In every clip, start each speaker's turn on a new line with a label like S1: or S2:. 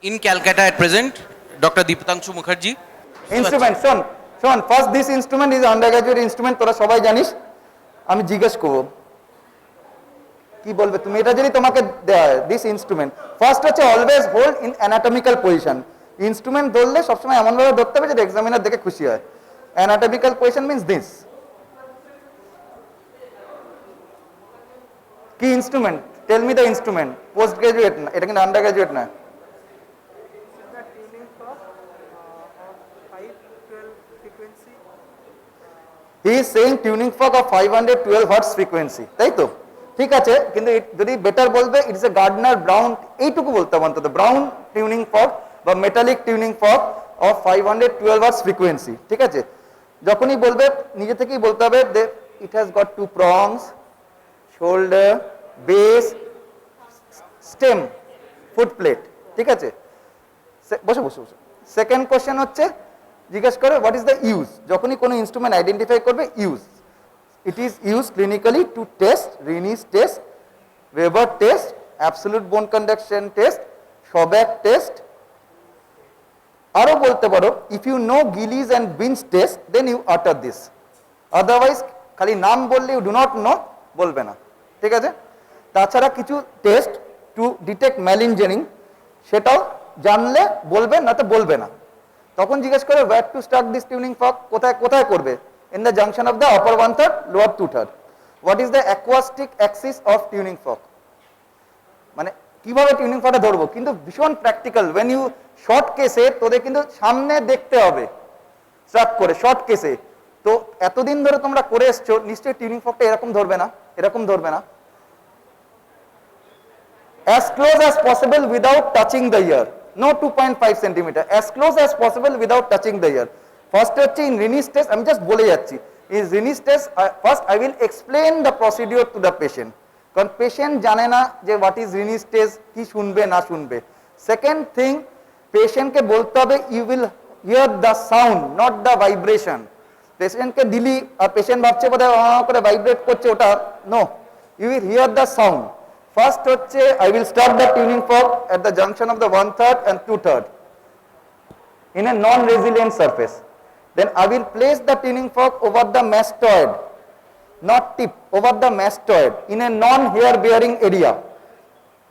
S1: In Calcutta at present, Dr. Deeptanshu Mukherjee.
S2: Instrument শোন শোন first this instrument is under graduate instrument, তোরা সবাই জানিস। আমি জিজ্ঞেস করবো কি বলবে তুমি, এটা যদি তোমাকে দেওয়া হয় দিস ইনস্ট্রুমেন্ট, ফার্স্ট হচ্ছে always hold in anatomical position. Instrument ধরলে সবসময় এমনভাবে ধরতে হবে যে এক্সামিনার দেখে খুশি হয়। Anatomical position means this. কি instrument? Tell me the instrument. Postgraduate না, এটা কিন্তু আন্ডার গ্রাজুয়েট না। He is saying tuning fork of 512 hertz frequency, তাই তো? ঠিক আছে, কিন্তু যদি বেটার বলবে ইটস এ গার্ডনার ব্রাউন, এইটুকু বলতে হবে অন্তত, ব্রাউন টিউনিং ফর্ক বা metallic tuning fork of 512 hertz frequency, ঠিক আছে? যখনই বলবে নিজে থেকেই বলতে হবে যে it has got two prongs, shoulder, base, stem, foot plate, ঠিক আছে? বসে বসে বসে। সেকেন্ড কোশ্চেন হচ্ছে জিজ্ঞেস করে হোয়াট ইজ দ্য ইউজ। যখনই কোনো ইনস্ট্রুমেন্ট আইডেন্টিফাই করবে use, it is use clinically to test Rinne's test, Weber test, absolute bone conduction test, Schwabach test. আরো বলতে পারো if you know Gelle's and Bing's test then you utter this, otherwise খালি নাম বললে you do not know বলবে না, ঠিক আছে? তাছাড়া কিছু টেস্ট টু ডিটেক্ট ম্যালিঞ্জারিং, সেটাও জানলে বলবে, না তো বলবে না। তখন জিজ্ঞেস করে wire to start this tuning fork, কোথায় কোথায় করবে? In the junction of the upper 1/3 lower 2/3। What is the acoustic Axis of tuning fork, মানে কিভাবে টিউনিং ফর্কটা ধরবো, কিন্তু ভীষণ প্র্যাকটিক্যাল। ওয়েন ইউ শর্ট কেসে তোদের কিন্তু সামনে দেখতে হবে স্ট্রাক করে, শর্ট কেসে। তো এতদিন ধরে তোমরা করে এসছো, নিশ্চয়ই টিউনিং ফর্কটা এরকম ধরবে না, এরকম ধরবে না। As close as possible without touching the ear, no 2.5 centimeter, as close as possible without touching the ear. First হচ্ছে in Rinne's test, আমি জাস্ট বলে যাচ্ছি, in Rinne's test first I will explain the procedure to the patient, কারণ patient জানে না যে what is Rinne's test, কি শুনবে না শুনবে। সেকেন্ড থিং, পেশেন্টকে বলতে হবে you will hear the sound not the vibration। পেশেন্টকে দিলি আর পেশেন্ট ভাবছে বোধহয় করে ভাইব্রেট করছে, ওটা no, you will hear the sound। First হচ্ছে I will start the tuning fork at the junction of the 1/3 and 2/3 in a non-resilient surface. Then I will place the tuning fork over the mastoid, not tip, over the mastoid in a non-hair bearing area.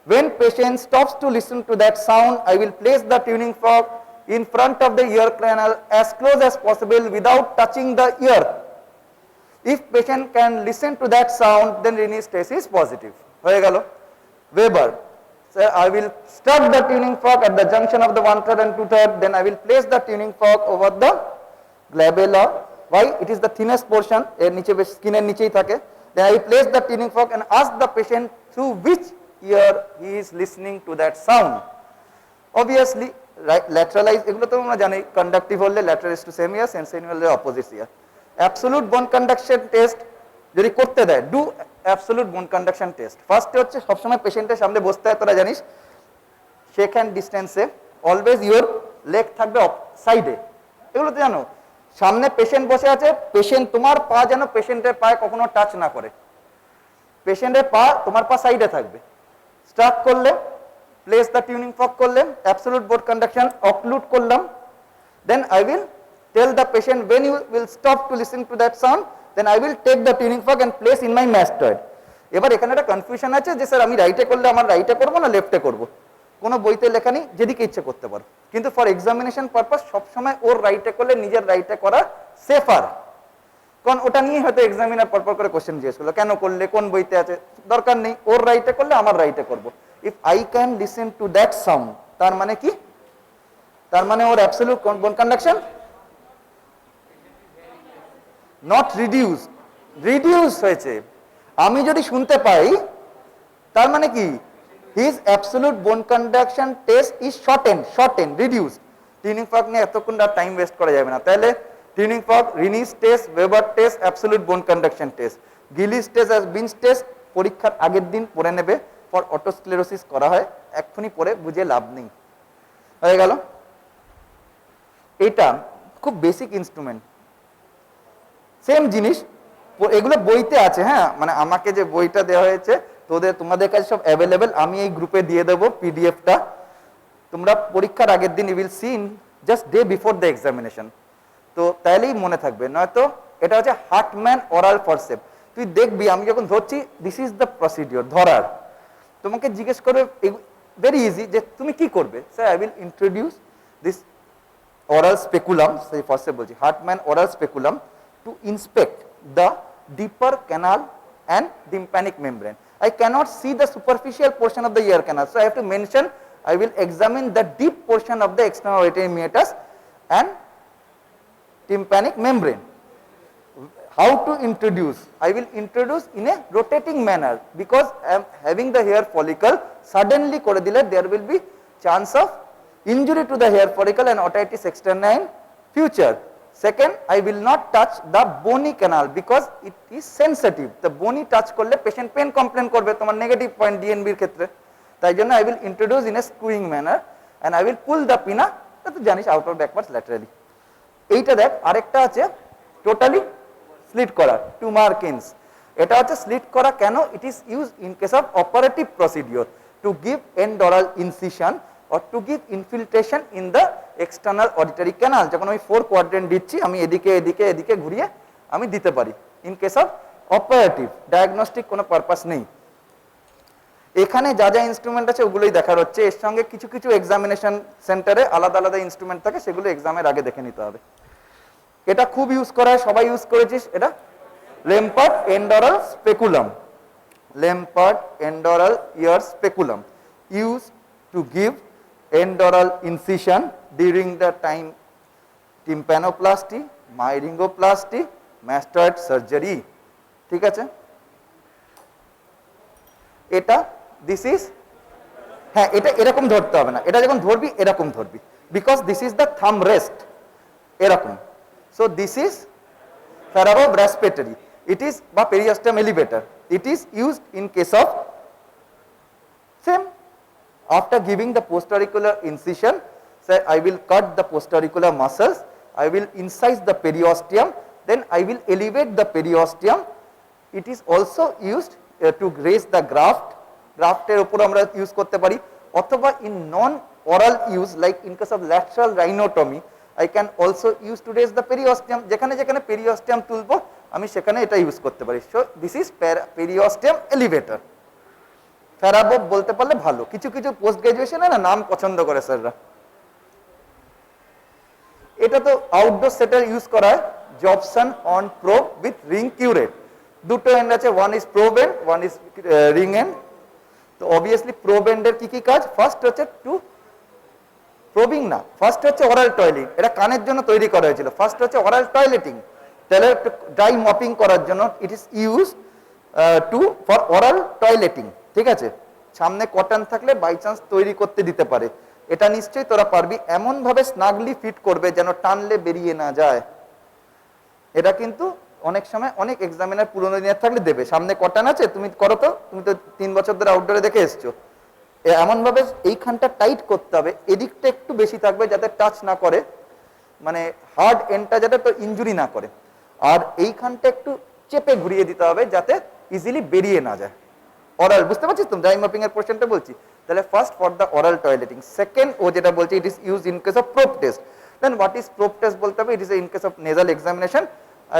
S2: When patient stops to listen to that sound, I will place the tuning fork in front of the ear canal as close as possible without touching the ear. If patient can listen to that sound, then Rinne's test is positive. হয়ে গেল। Weber, so I will start the tuning fork at the junction of the 1/3 and 2/3, then I will place the tuning fork over the glabella. Why? It is the thinnest portion, এর নিচে বেশ স্কিনের নিচেই থাকে। Then I will place the tuning fork and ask the patient through which ear he is listening to that sound. Obviously, right, lateralize, এগুলো তো আমরা জানি, conductive হলে lateral is to same ear, sensorineural হলে opposite ear। Absolute bone conduction test যদি করতে দেয়, do absolute bone conduction test. ফার্স্টে হচ্ছে সবসময় পেশেন্টের সামনে বসতে হয়, তোরা জানিস, শেক হ্যান্ড ডিস্টেন্সে, অলওয়েজ ইউর লেগ থাকবে সাইডে, এগুলো তো জানো। সামনে পেশেন্ট বসে আছে, পেশেন্ট তোমার পা যেন পেশেন্টের পায়ে কখনো টাচ না করে, পেশেন্টের পা তোমার পা সাইডে থাকবে। স্ট্রাক করলে, প্লেস দ্য টিউনিং ফর্ক করলে, অ্যাবসলিউট বোন কন্ডাকশন অক্লুড করলাম, then I will tell the patient when you will stop to listen to that sound, then I will take the tuning fork and place in my mastoid. এবার এখানে একটা confusion আছে যে sir আমি রাইটে করলে আমার রাইটে করবো না লেফটে করবো, কোনো বইতে লেখা নেই, যেদিকে ইচ্ছে করতে পারো, কিন্তু ফর এক্সামিনেশন পারপাস সবসময় ওর রাইটে করলে নিজের রাইটে করা সেফার, কারণ ওটা নিয়ে হয়তো এক্সামিনার পরপর করে কোশ্চেন জিজ্ঞেস করলো কেন করলে, কোন বইতে আছে, দরকার নেই, ওর রাইটে করলে আমার রাইটে করবো। If I can listen to that sound, তার মানে কি? তার মানে ওর absolute bone conduction not reduce, reduce হয়েছে। আমি যদি শুনতে পাই তার মানে কি? His absolute bone conduction test is shorten, reduce. Tuning fork নিয়ে এতক্ষণ টাইম ওয়েস্ট করা যাবে না। তাহলে tuning fork, Rinne's test, Weber test, absolute bone conduction test, Gelle's test আর বিনস টেস্ট পরীক্ষার আগের দিন পড়ে নেবে, ফর অটোস্ক্লেরোসিস করা হয়, এক্ষুনি পড়ে বুঝে লাভ নেই। হয়ে গেল। এটা খুব বেসিক ইনস্ট্রুমেন্ট, সেম জিনিস, এগুলো বইতে আছে। হ্যাঁ, মানে আমাকে যে বইটা দেওয়া হয়েছে তোমাদের কাছে সব অ্যাভেলেবেল, আমি এই গ্রুপে দিয়ে দেবো পিডিএফটা। তোমরা পরীক্ষার আগের দিন you will see in just day before the examination, তো তাহলেই মনে থাকবে, নয়তো এটা হচ্ছে হার্টম্যান ওরাল ফরসেপ। তুই দেখবি আমি যখন ধরছি দিস ইজ দ্য প্রসিডিওর ধরার, তোমাকে জিজ্ঞেস করবে ভেরি ইজি যে তুমি কি করবে, sir I will introduce this oral speculum, say forceps bolchi, Hartmann oral speculum to inspect the deeper canal and tympanic membrane. I cannot see the superficial portion of the ear canal, so I have to mention I will examine the deep portion of the external auditory meatus and tympanic membrane. How to introduce? I will introduce in a rotating manner because I am having the hair follicle, suddenly kore dile there will be chance of injury to the hair follicle and otitis externa in future. Second, I will not touch the bony canal because it is sensitive. The bony touch korle patient pain complain korbe tomar negative point DNB এর ক্ষেত্রে, তাই জন্য I will introduce in a screwing manner and I will pull the pinna, তা তো জানিস outward backwards laterally. এইটা দেখ, আরেকটা আছে টোটালি স্লিট করা, টু মার্কিনস। এটা হচ্ছে স্লিট করা কেন? It is use in case of operative procedure to give endaural incision or to give infiltration in the external auditory canal। যখন আমি 4 কোয়াড্রেন্ট দিচ্ছি আমি এদিকে এদিকে এদিকে ঘুরিয়ে আমি দিতে পারি, in case of operative, diagnostic কোনো পারপাস নেই। এখানে যা যা ইনস্ট্রুমেন্ট আছে ওগুলোই দেখার হচ্ছে, এর সঙ্গে কিছু কিছু এক্সামিনেশন সেন্টারে আলাদা আলাদা ইনস্ট্রুমেন্ট থাকে, সেগুলো এক্সামের আগে দেখে নিতে হবে। এটা খুব ইউজ করা হয়, সবাই ইউজ করেছিস, এটা Lempert endaural speculum, Lempert endaural ear speculum use to give endoral incision during the time tympanoplasty, myringoplasty, mastoid surgery, ঠিক আছে? এটা this is, হ্যাঁ এটা এরকম ধরতে হবে না, এটা যখন ধরবি এরকম ধরবি, because this is the thumb rest এরকম, so this is parabrespiratory, it is বা periosteum elevator, it is used in case of same. After giving the postauricular incision, say I will cut the postauricular muscles, I will incise the periosteum, then I will elevate the periosteum. It is also used to raise the graft, grafter উপর আমরা use করতে পারি, অথবা in non oral use like in case of lateral rhinotomy I can also use to raise the periosteum, যেখানে যেখানে periosteum তুলবো আমি সেখানে এটা ইউজ করতে পারি। So this is periosteum elevator। ফেরাবোব বলতে পারলে ভালো, কিছু কিছু পোস্ট গ্রাজুয়েশনে না নাম পছন্দ করে স্যাররা। এটা তো আউটডোর সেটার ইউজ করা হয়, Jobson Horne probe with ring curette, দুটো এন্ড আছে, one is probe end one is ring end. তো অবভিয়াসলি প্রোব এন্ডের কি কি কাজ? ফার্স্ট হচ্ছে টু প্রোবিং না, ফার্স্ট হচ্ছে অরাল টয়লেট, এটা কানের জন্য তৈরি করা হয়েছিল, ফার্স্ট হচ্ছে অরাল টয়লেটিং, তাহলে ড্রাই মপিং করার জন্য it is use to for aural toileting, ঠিক আছে? সামনে কটন থাকলে বাই চান্স তৈরি করতে দিতে পারে, এটা নিশ্চয়ই তোরা পারবি, এমন ভাবে স্নাগলি ফিট করবে যেন টানলে বেরিয়ে না যায়। এটা কিন্তু অনেক সময় অনেক এক্সামিনার পুরোনো দিনের থাকলে দেবে, সামনে কটন আছে তুমি করো, তো তুমি তো 3 বছর ধরে আউটডোরে দেখে এসছো, এমন ভাবে এইখানটা টাইট করতে হবে, এদিকটা একটু বেশি থাকবে যাতে টাচ না করে, মানে হার্ড এন্ডটা যাতে তো ইনজুরি না করে, আর এইখানটা একটু চেপে ঘুরিয়ে দিতে হবে যাতে ইজিলি বেরিয়ে না যায়। অরাল, বুঝতে পারছিস তো ড্রাই মপিং এর পোরশনটা বলছি, তাহলে first for the aural toileting. Second ও যেটা বলছি it is use in case of probe test. Then what is probe test বলতে হবে, it is in case of nasal examination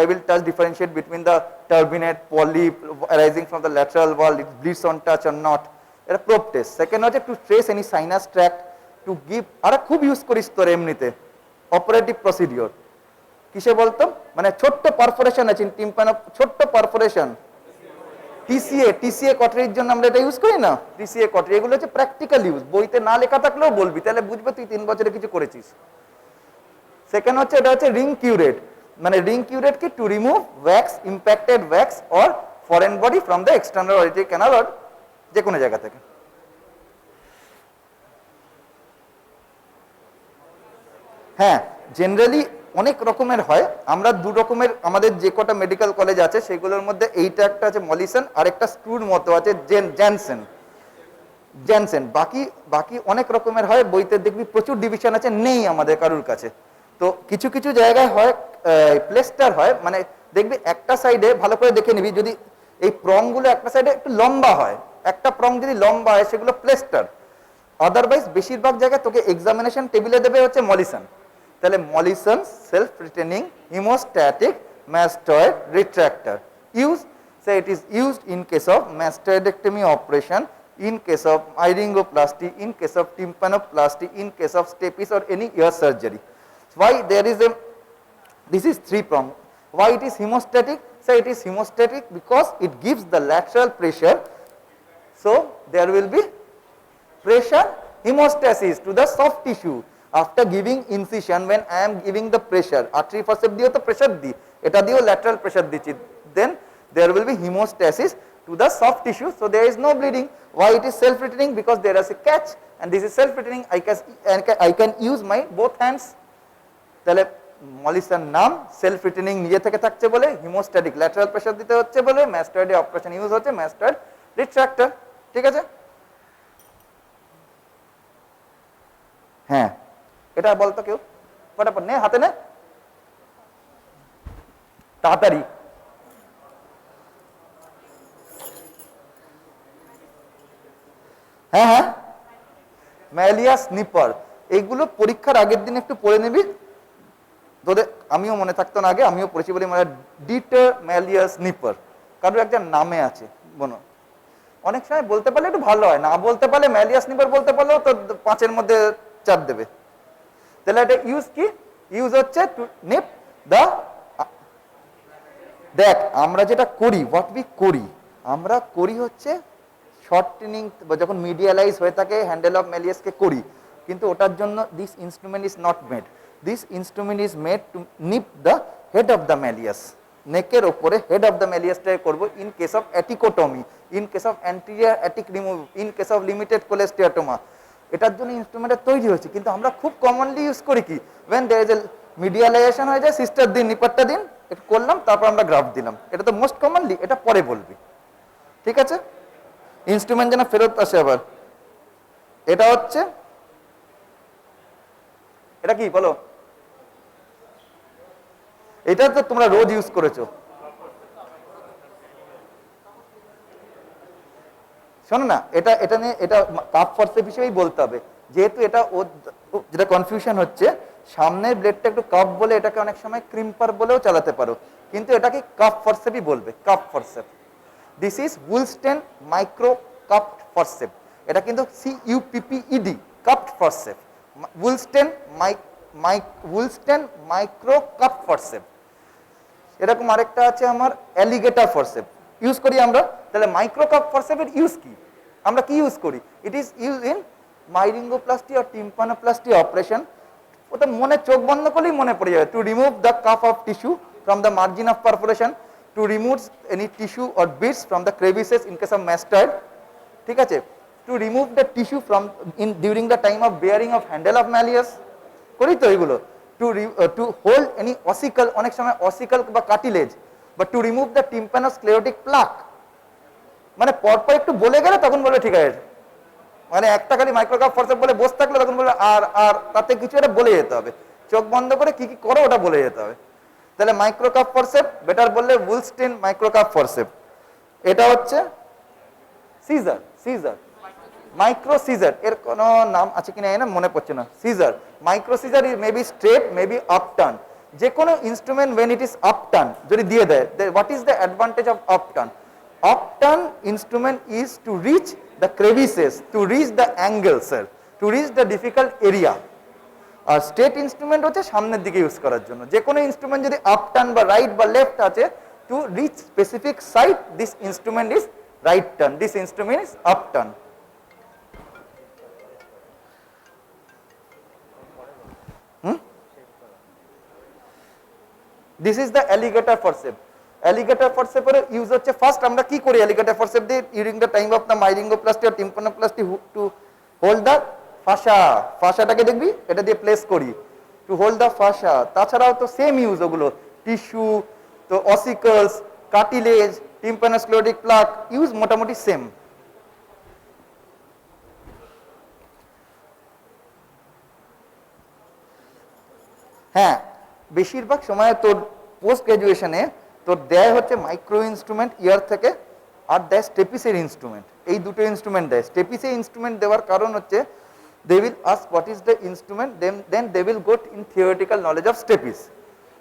S2: I will touch differentiate between the turbinate polyp arising from the lateral wall, it bleeds on touch or not, এটা probe test. Second হচ্ছে to trace any sinus tract, to give, আর খুব use করিস তোর এমনিতে operative procedure, কিসে বলতো, মানে ছোট্ট পারফোরেশন আছে টিম্পানো, ছোট্ট পারফোরেশন, টিসিএ কটারির জন্য আমরা এটা ইউজ করি না, টিসিএ কটারি, এগুলো হচ্ছে প্র্যাকটিক্যাল ইউজ, বইতে না লেখা থাকলেও বলবি, তাহলে বুঝবে তুই 3 বছরে কিছু করেছিস। সেকেন্ড হচ্ছে এটা হচ্ছে রিং কিউরেট, মানে রিং কিউরেট কি to remove wax, impacted wax or foreign body from the external auditory canal or যে কোনো জায়গা থেকে। হ্যাঁ, জেনারেলি অনেক রকমের হয়, আমরা 2 রকমের, আমাদের যে কটা মেডিকেল কলেজ আছে সেগুলোর মধ্যে এইটা একটা আছে মলিসন, আর একটা স্ক্রুর মতো আছে জ্যানসেন, বাকি অনেক রকমের হয়, বইতে দেখবি প্রচুর ডিভিশন আছে, নেই আমাদের কারুর কাছে। তো কিছু কিছু জায়গায় হয় প্লেস্টার হয়, মানে দেখবি একটা সাইডে, ভালো করে দেখে নিবি, যদি এই প্রংগুলো একটা সাইডে একটু লম্বা হয়, একটা প্রং যদি লম্বা হয় সেগুলো প্লেস্টার, আদারওয়াইজ বেশিরভাগ জায়গায় তোকে এক্সামিনেশন টেবিলে দেবে হচ্ছে মলিসন, তাহলে Mollison self retaining haemostatic mastoid retractor use, say it is used in case of mastoidectomy operation, in case of myringoplasty, in case of tympanoplasty, in case of stapes or any ear surgery. Why there is a, this is three prong. Why it is hemostatic? Say it is hemostatic because it gives the lateral pressure, so there will be pressure hemostasis to the soft tissue after giving incision. When I am giving the pressure, artery forceps দিও তো pressure দি, এটা দিও lateral pressure দিচ্ছি, then there will be hemostasis to the soft tissue, so there is no bleeding. Why it is self retaining? Because there is a catch and this is self retaining. I can use my both hands. তাহলে মলিসন নাম self retaining নিজে থেকে থাকছে বলে, haemostatic lateral pressure দিতে হচ্ছে বলে, ম্যাস্টয়েডে operation use হচ্ছে ম্যাস্টয়েড রিট্রাক্টর। ঠিক আছে, হ্যাঁ এটা বলতো কেউ, ফটাফট নে, হাতে নে তাড়াতাড়ি। হ্যাঁ হ্যাঁ, ম্যালিয়াস নিপার, এইগুলো পরীক্ষার আগের দিন একটু পড়ে নিবি, তোদের আমিও মনে থাকতো না, আগে আমিও পড়েছি বলে মানে ডিটার ম্যালিয়াস নিপার, কারোর একটা নামে আছে বলো, অনেক সময় বলতে পারলে একটু ভালো হয়, না বলতে পারলে ম্যালিয়াস নিপার বলতে পারলেও তো 5-এর মধ্যে 4 দেবে। তাহলে এটা ইউজ কি, ইউজ হচ্ছে টু নিপ দা, দেখ আমরা যেটা করি, হোয়াট উই করি, আমরা করি হচ্ছে শর্টেনিং, যখন মিডিয়ালাইজ হয়ে থাকে হ্যান্ডেল অফ ম্যালিয়াসকে করি, কিন্তু ওটার জন্য this instrument is not made, this instrument is made to nip the head of the malleus, নেকের ওপরে হেড অফ দ্য ম্যালিয়াসটাই করবো in case of atticotomy, in case of anterior attic remove, in case of limited cholesteatoma, এটার জন্য ইনস্ট্রুমেন্টটা তৈরি হয়েছে, কিন্তু আমরা খুব কমনলি ইউজ করি কি, ওয়েন দেয়ার ইজ এ মিডিয়ালাইজেশন হয়ে যায়, সিস্টার দিন নিপারটা দিন একটু করলাম, তারপর আমরা গ্রাফ দিলাম, এটা তো মোস্ট কমনলি, এটা পরে বলবি। ঠিক আছে, ইনস্ট্রুমেন্ট যেন ফেরত আসে আবার। এটা হচ্ছে, এটা কি বলো, এটা তো তোমরা রোজ ইউজ করেছো, শোনো না, এটা এটা নিয়ে এটা কাপ ফরসেপ হিসেবেই বলতে হবে, যেহেতু এটা যেটা কনফিউশন হচ্ছে, সামনের ব্লেডটা একটু কাপ বলে এটাকে অনেক সময় ক্রিম্পার বলেও চালাতে পারো, কিন্তু এটাকে কাপ ফরসেপই বলবে, cup forcep. This is Wullstein micro cupped forcep, এটা কিন্তু CUPPED cupped forcep, Wullstein micro cup forcep. এরকম আরেকটা আছে আমার অ্যালিগেটর ফরসেপ, ইউজ করি আমরা। তাহলে মাইক্রো কাপ ফরসেপের ইউজ কি, আমরা কি ইউজ করি, it is use in myringoplasty আর টিম্পানোপ্লাস্টি অপারেশন, ওটা মনে চোখ বন্ধ করলেই মনে পড়ে যাবে, to remove the cup of tissue from the margin of perforation, to remove any tissue or bits from the crevices in case of mastoid. ঠিক আছে, to remove the tissue from in during the time of bearing of handle of malleus, করি তো এগুলো। To hold any অসিকল, অনেক সময় অসিকল বা cartilage, বা two remove the টিম্পানোস্ক্লেরোটিক pluck, মানে পরপর একটু বলে গেলে তখন বলবে ঠিক আছে, মানে একটা খালি মাইক্রোকাপ ফরসেপ বলে বসে থাকলে তখন বলবে আর আর তাতে কিছু একটা বলে যেতে হবে, চোখ বন্ধ করে কি কি করো ওটা বলে যেতে হবে। তাহলে মাইক্রোকাপ ফরসেপ, বেটার বললে উইলস্টেন মাইক্রোকাপ ফরসেপ। এটা হচ্ছে সিজার, সিজার মাইক্রো সিজার, এর কোনো নাম আছে কিনা না মনে পড়ছে না, scissor micro scissor is maybe straight, maybe upturn, যে কোনো instrument when it is upturn যদি দিয়ে দেয়, what is the advantage of upturn, upturn instrument is to reach the crevices, to reach the angles, to reach the difficult area, আর straight instrument হচ্ছে সামনের দিকে use করার জন্য। যে কোনো ইনস্ট্রুমেন্ট যদি আপটার্ন বা রাইট বা লেফট আছে, to reach specific side, this instrument is right turn, this instrument is upturn. This is the alligator forcep. Alligator ফরসেপের ইউজ হচ্ছে, ফার্স্ট আমরা কি করি অ্যালিগেটর ফরসেপ দিয়ে, during the time of the myringoplasty আর tympanoplasty, to hold the fascia, ফাসাটাকে দেখবি এটা দিয়ে প্লেস করি, টু হোল্ড দ্য ফাসা। তাছাড়াও তো সেম ইউজ ওগুলো, টিস্যু, তো অসিকলস, কার্টিলেজ, টিম্পানোস্ক্লেরোটিক প্লাক, ইউজ মোটামুটি সেম। হ্যাঁ, বেশিরভাগ সময় তোর পোস্ট গ্রাজুয়েশনে তোর দেয় হচ্ছে মাইক্রো ইনস্ট্রুমেন্ট ইয়ার থেকে, আর দেয় স্টেপিসের ইনস্ট্রুমেন্ট, এই দুটো ইনস্ট্রুমেন্ট দেয়। স্টেপিসের ইনস্ট্রুমেন্ট দেওয়ার কারণ হচ্ছে they will ask what is the instrument, then they will go in theoretical knowledge of stepis.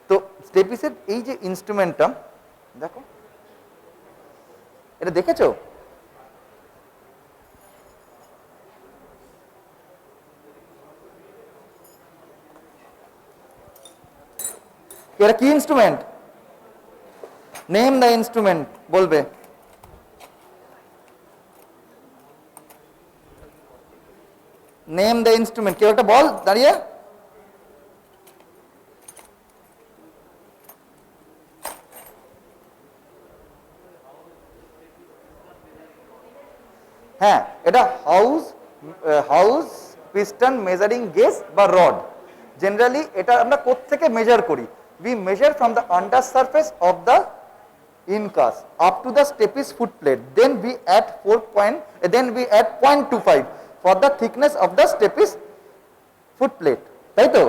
S2: তো স্টেপিসের এই যে ইনস্ট্রুমেন্টটা দেখো, এটা দেখেছো? এটা কি ইনস্ট্রুমেন্ট? নেম দ্য ইনস্ট্রুমেন্ট, বলবে। নেম দ্য ইনস্ট্রুমেন্ট, কেউ একটা বল দাঁড়িয়ে। হ্যাঁ, এটা হাউস পিস্টন মেজারিং গেজ বা রড। জেনারেলি এটা আমরা কোত্থেকে মেজার করি? we measure from the under surface of the incas up to the stepis foot plate, then we add 0.25 for the thickness of the stepis foot plate, তাই তো?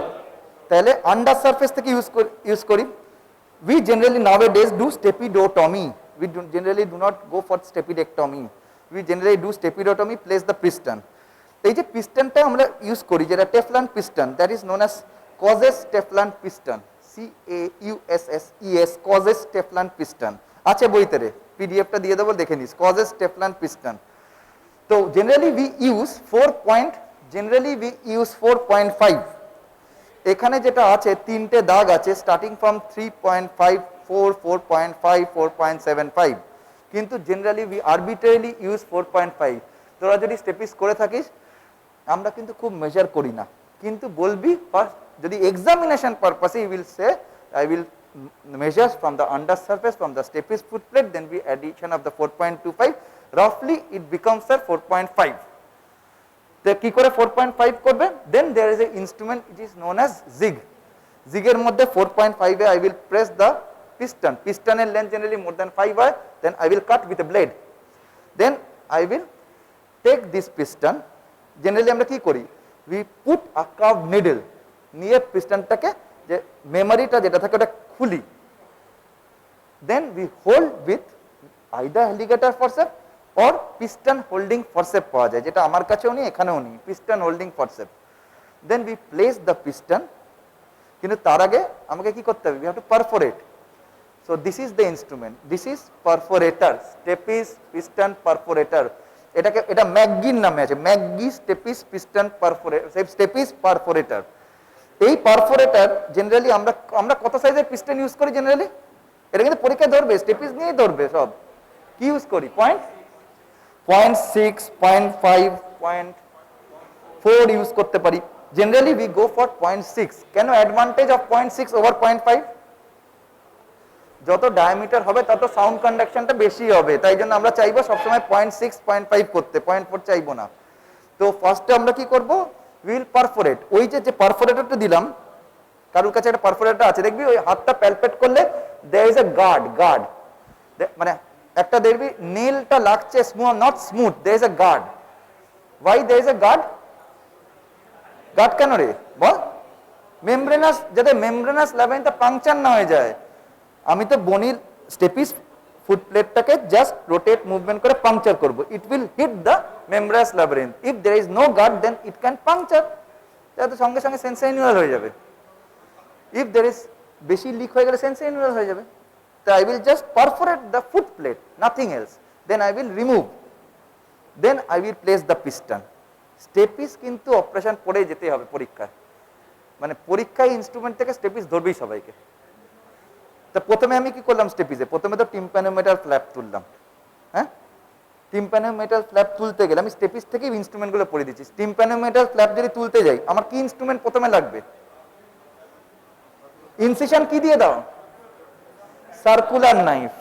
S2: তাহলে under surface থেকে use করি। we generally nowadays do stepidotomy, we generally do not go for stepidectomy, we generally do stepidotomy, place the piston। এই যে পিস্টনটা আমরা use করি যেটা Teflon piston, that is known as causes Teflon piston, CAUSSES, causes Teflon piston আছে বইতে, পিডিএফটা দিয়ে দেবো, দেখে নিস, কজেস টেফলন পিস্টন। তো জেনারেলি উই ইউজ 4.5। এখানে যেটা আছে তিনটে দাগ আছে, স্টার্টিং ফ্রম 3.5, 4, 4.5, 4.75, কিন্তু জেনারেলি উই আরবিট্রারিলি ইউজ 4.5। তোরা যদি স্টেপিস করে থাকিস, আমরা কিন্তু খুব মেজার করি না, কিন্তু বলবি ফার্স্ট যদি এক্সামিনেশন পারপাসে you will say I will measure from the under surface from the stepis foot plate, then we addition of the 4.25, roughly it becomes 4.5। তো কি করে 4.5 করবে? then there is a instrument it is known as zig, zig-এর মধ্যে 4.5 এ I will press the piston, piston-এর length generally more than 5 হয়, then I will cut with a blade, then I will take this piston, generally আমরা কি করি, we put a curved needle নিয়ে পিস্টনটাকে যে মেমোরিটা যেটা থাকে ওটা খুলি, then we hold with either alligator forcep or piston holding forcep পাওয়া যায়, যেটা আমার কাছেও নেই এখানেও নেই, piston holding forcep. Then we place the piston, কিন্তু তার আগে আমাকে কি করতে হবে, we have to perforate. So this is the instrument, this is perforator, stapes piston perforator. এটা ম্যাকগির নামে আছে, McGee stapes piston perforator, stapes perforator. এই পারফোরেটর জেনারেলি আমরা কত সাইজের পিস্টন ইউজ করি জেনারেলি? এটা কিন্তু পরীক্ষায় ধরবে, স্টেপিস নিয়েই ধরবে সব। কি ইউজ করি? 0.6, 0.5, 0.4 ইউজ করতে পারি। Generally we go for 0.6। কেন অ্যাডভান্টেজ অফ 0.6 ওভার 0.5? যত ডায়ামিটার হবে তত সাউন্ড কন্ডাকশনটা বেশি হবে, তাই জন্য আমরা চাইবো সবসময় 0.6, 0.5 করতে, 0.4 চাইবো না। তো ফার্স্টে আমরা কি করবো, উইল পারফোরেট। ওই যে পারফোরেটরটা দিলাম, কারোর কাছে একটা পারফোরেটর আছে দেখবি, ওই হাতটা প্যালপেট করলে দেয়ার ইজ এ গার্ড, মানে একটা দেখবি নেলটা লাগছে smooth, not smooth, there is a guard. Why there is a guard? Guard কেন রে বল? মেমব্রেনাস, যাতে মেমব্রেনাস ল্যাবিরিন্থটা পাংচার না হয়ে যায়। আমি তো বনির স্টেপিস ফুট প্লেটটাকে জাস্ট রোটেট মুভমেন্ট করে পাংচার করব, it will hit the membranous labyrinth. If there is no guard then it can puncture, যাতে সঙ্গে সঙ্গে সেন্সাইনুয়াল হয়ে যাবে। ইফ দেয়ার ইজ বেশি লিক হয়ে গেলে সেন্সাইনুয়াল হয়ে যাবে। তো I will just perforate the foot plate, nothing else, then I will remove, then I will place the piston. Stapes কিন্তু অপারেশন পড়ে যেতে হবে পরীক্ষায়, মানে পরীক্ষায় ইনস্ট্রুমেন্ট থেকে স্টেপিস ধরবেই সবাইকে। তো প্রথমে আমি কি করলাম স্টেপিসে, প্রথমে তো টিম্প্যানোমেটাল ফ্ল্যাপ তুললাম। হ্যাঁ, টিম্প্যানোমেটাল ফ্ল্যাপ তুলতে গেলে আমি স্টেপিস থেকেই ইনস্ট্রুমেন্টগুলো পড়ে দিচ্ছি। টিম্প্যানোমেটাল ফ্ল্যাপ যদি তুলতে যাই, আমার কি ইনস্ট্রুমেন্ট প্রথমে লাগবে? ইনসিশন কি দিয়ে দাও? Circular knife.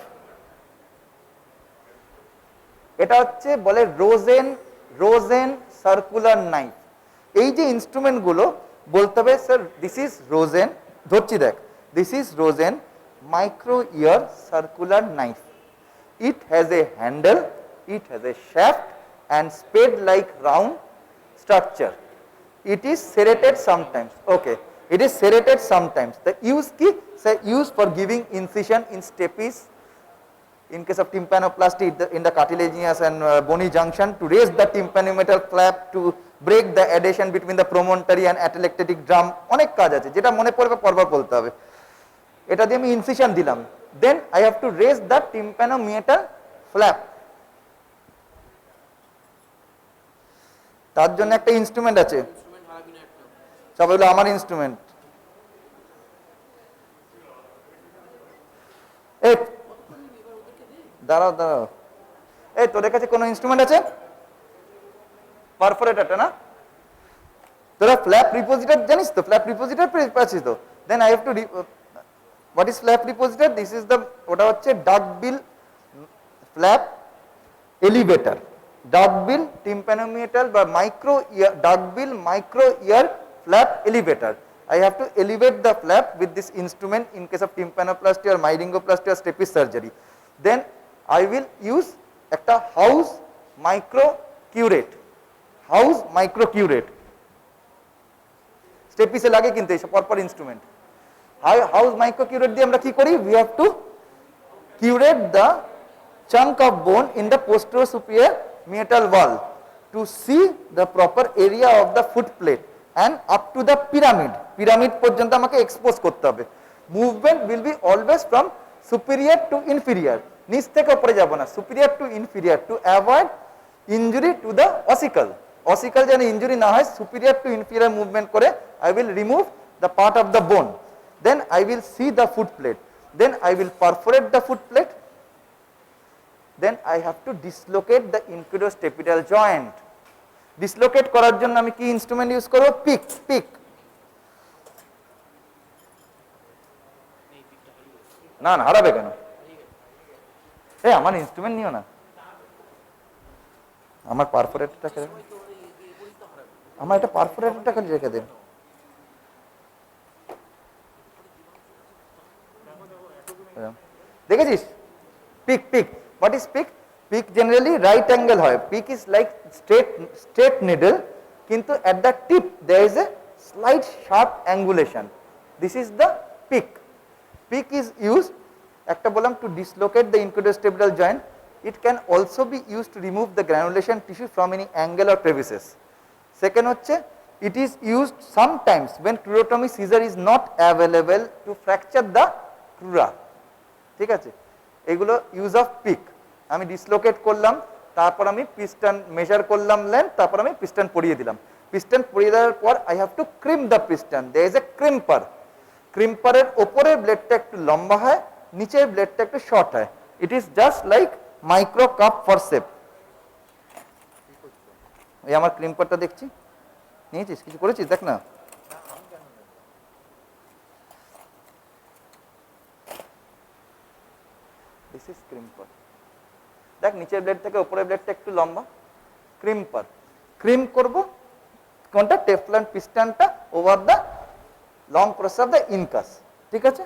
S2: এটা হচ্ছে বলে রোজেন সার্কুলার নাইফ। এই যে ইনস্ট্রুমেন্টগুলো বলতে হবে স্যার দিস ইজ রোজেন, ধরছি দেখ, this is Rosen micro ear circular knife. It has a handle, it has a shaft and spade like round structure. It is serrated sometimes. Okay, it is serrated sometimes. The use key say used for giving incision in stapes in case of tympanoplasty in the cartilaginous and bony junction, to raise the tympanometal flap to break the adhesion between the promontory and atelectatic drum, অনেক কাজ আছে যেটা মনে পড়বে পরবার বলতে হবে। এটা দিয়ে আমি ইনসিশন দিলাম, then I have to raise the tympanomeatal flap. তার জন্য একটা ইনস্ট্রুমেন্ট আছে, সবাই হলো আমার ইনস্ট্রুমেন্ট। এই দাঁড়াও দাঁড়াও, এই তোদের কাছে কোনো ইনস্ট্রুমেন্ট আছে? পারফোরেটরটা না? তোরা ফ্ল্যাপ রিপোজিটর জানিস তো? ফ্ল্যাপ রিপোজিটর পাচ্ছিস তো? Then I have to, what is flap repositor? This is the, ওটা হচ্ছে ডাক বিল ফ্ল্যাপ এলিভেটর, ডাক বিল টিম্প্যানোমিটার বা micro ear, duck bill micro ear flap elevator. I have to elevate the flap with this instrument in case of tympanoplasty or myringoplasty or stapes surgery. Then I will use একটা house microcurate, house microcurate. Stapes এ লাগে কিন্তু এই পরপর instrument. House microcurate দিয়ে আমরা কি করি? We have to curate the chunk of bone in the posterior superior meatal wall to see the proper area of the foot plate and up to the pyramid. Pyramid পর্যন্ত আমাকে expose করতে হবে। Movement will be always from superior to inferior, নিচ থেকে উপরে যাব না, superior to inferior to avoid injury to the ossicle. Ossicle যেন ইনজুরি না হয়, superior to inferior মুভমেন্ট করে I will remove the part of the bone. Then I will see the foot plate. Then I will perforate the foot plate. Then I have to dislocate the inferior joint. Dislocate করার জন্য আমি কি instrument use করব? Pick. Pick না না, হারাবে কেন? এই আমার ইনস্ট্রুমেন্ট নিও না, আমার পারফোরেটরটা রেখে, আমার এটা পারফোরেটরটা খালি রেখে দেন। দেখেছিস pick? Pick, what is pick? Pick generally right angle হয়। Pick is like straight needle, কিন্তু at the tip there is a slight sharp angulation. This is the pick. Pick is use, একটা বললাম, to dislocate the incudostapedial joint. It can also be use to remove the granulation tissue from any angle or crevices. Second হচ্ছে, it is used sometimes when crurotomy scissor is not available to fracture the crura. ঠিক আছে, এগুলো use of pick. আমি dislocate করলাম, তারপর আমি piston measure করলাম length, তারপর আমি পিস্টন পরিয়ে দিলাম। পিস্টন পরিয়ে দেওয়ার পর I have to crimp the piston. There is a crimper. ক্রিম্পারের ওপরের ব্লেডটা একটু লম্বা হয়, নিচের ব্লেডটা একটু শর্ট হয়। It is just like micro cup forcep. এই আমার ক্রিম্পারটা দেখছি, নিয়েছিস? কিছু করেছিস? দেখ না। This is crimper. দেখ, নিচের ব্লেড থেকে উপরের ব্লেডটা একটু লম্বা, ক্রিম্পার। ক্রিম করব কোনটা? টেফলন পিস্টনটা over the long process of the incus. ঠিক আছে,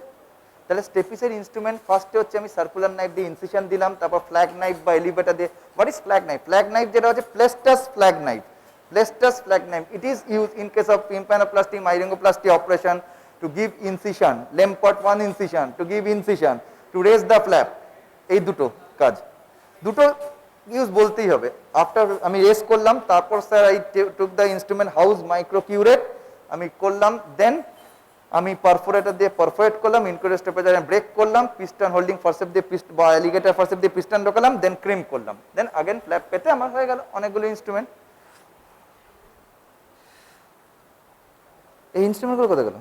S2: তাহলে স্টেপিসের ইনস্ট্রুমেন্ট ফার্স্টে হচ্ছে আমি সার্কুলার নাইফ দিয়ে ইনসিশন দিলাম, তারপর ফ্ল্যাগ নাইফ বা এলিভেটর দিয়ে। What is flap knife? Flap knife যেটা হচ্ছে Plester flap knife. Plester flap knife, it is use in case of tympanoplasty, myringoplasty operation to give incision, Lemport 1 incision, to give incision, to raise the flap। এই দুটো কাজ, দুটো use বলতেই হবে। After আমি raise করলাম, তারপর sir I took the instrument House microcurette আমি করলাম। দেন আমি পারফোরেটর দিয়ে পারফোরেট করলাম, ইনকুরেট স্টেপেজারে ব্রেক করলাম, পিস্টন হোল্ডিং ফরসেপ দিয়ে বা অ্যালিগেটর ফরসেপ দিয়ে পিস্টন ঢোকালাম, দেন ক্রিম করলাম, দেন আগেন ফ্ল্যাপ পেতে আমার হয়ে গেল অনেকগুলো ইনস্ট্রুমেন্ট। এই ইনস্ট্রুমেন্টগুলো কোথায় গেল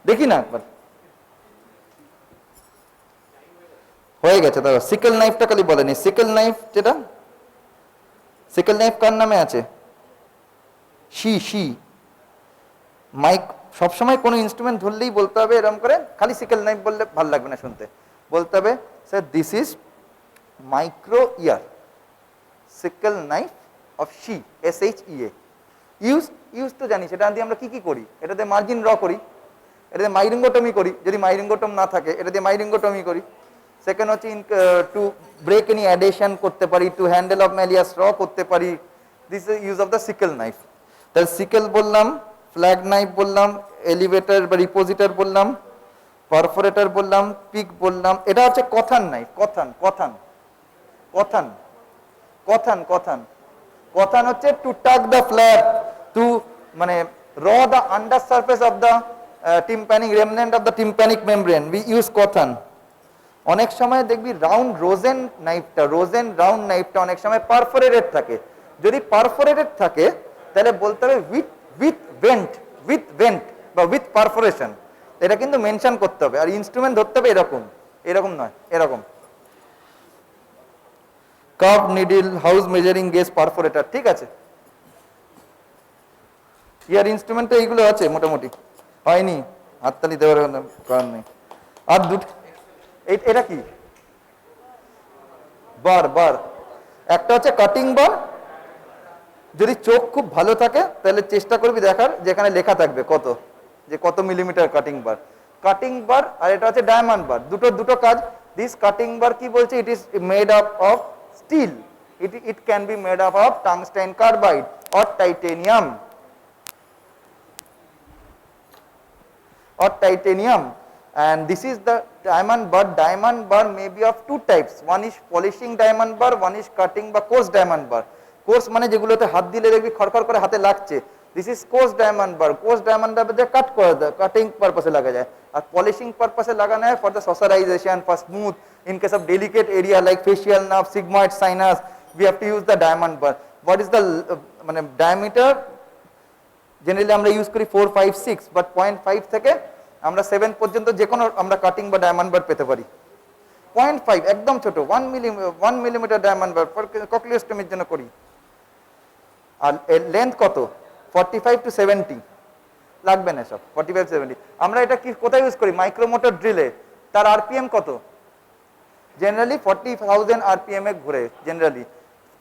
S2: দেখি না একবার। হয়ে গেছে, দাদা। সিকেল নাইফটা খালি বলেনি। সিকেল নাইফ যেটা, সিকেল নাইফ কার নামে আছে? শি মাইক। সবসময় কোনো ইনস্ট্রুমেন্ট ধরলেই বলতে হবে এরকম করে, খালি সিকেল নাইফ বললে ভালো লাগবে না শুনতে। বলতে হবে, sir this is micro year sickle knife of she, SHEA। Use তো জানি, সেটা দিয়ে আমরা কি কি করি? এটাতে মার্জিন র করি, এটাতে মাইরিঙ্গোটমি করি, যদি মাইরিঙ্গোটম না থাকে এটা দিয়ে মাইরিঙ্গোটমি করি। সেকেন্ড হচ্ছে টু ব্রেক এনি অ্যাডেশন করতে পারি, টু হ্যান্ডেল অফ ম্যালিয়াস র করতে পারি। This is use of the sickle knife. তাহলে সিকেল বললাম, ফ্ল্যাগ নাইফ বললাম, এলিভেটর বা রিপোজিটর বললাম, পারফোরেটর বললাম, পিক বললাম। এটা হচ্ছে কথান knife. কথান কথান কথান কথান কথান Kothan hocche to tuck the flap, to মানে raw the under surface of the tympanic remnant of the tympanic membrane. We use Kothan. অনেক সময় দেখবি রাউন্ড রোজেন নাইফটা অনেক সময় পারফোরেটেড থাকে। যদি পারফোরেটেড থাকে তাহলে বলতে হবে উইথ ভেন্ট বা উইথ পারফোরেশন, এটা কিন্তু মেনশন করতে হবে। আর ইনস্ট্রুমেন্ট ধরতে হবে এরকম নয়, এরকম curve needle house measuring gauge perforator, ঠিক আছে। ইয়ার ইনস্ট্রুমেন্টে এইগুলো আছে মোটামুটি, হয়নি হাততালি দেওয়ার কারণ নেই। আর দুটো এটা কি বার একটা হচ্ছে কাটিং বার। যদি চোখ খুব ভালো থাকে তাহলে চেষ্টা করবি দেখার যেখানে লেখা থাকবে কত মিলিমিটার কাটিং বার আর এটা হচ্ছে ডায়মন্ড বার। দুটো কাজ। দিস কাটিং বার কি বলছে, it is made up of steel, it can be made up of tungsten carbide or titanium and this is the diamond bar. Diamond bar may be of two types, one is polishing diamond bar, one is cutting বা coarse diamond bar. coarse মানে যেগুলোতে হাত দিলে দেখবি খড়খড় করে হাতে লাগছে, this is coarse diamond bar. coarse diamond bar দিয়ে কাট করে দেয়, কাটিং পারপাসে লাগা যায়। আর পলিশিং পারপাসে লাগানো হয় for the saucerization, for smooth, in case of delicate area like facial nerve, sigmoid sinus, we have to use the diamond bar. What is the মানে diameter জেনারেলি আমরা ইউজ করি 4, 5, 6, বাট 0.5 থেকে আমরা 7 পর্যন্ত যে কোনো আমরা কাটিং বা ডায়মন্ড বার পেতে পারি। 0.5 একদম ছোট, 1 মিলিমিটার ডায়মন্ড বার কক্লিওস্টোমির জন্য করি। আর লেন্থ কত, 45 to 70 লাগবে না সব, 45-70। আমরা এটা কি কোথায় ইউজ করি, মাইক্রোমোটর ড্রিলে। তার আরপিএম কত, জেনারেলি 40,000 আরপিএম এ ঘুরে, জেনারেলি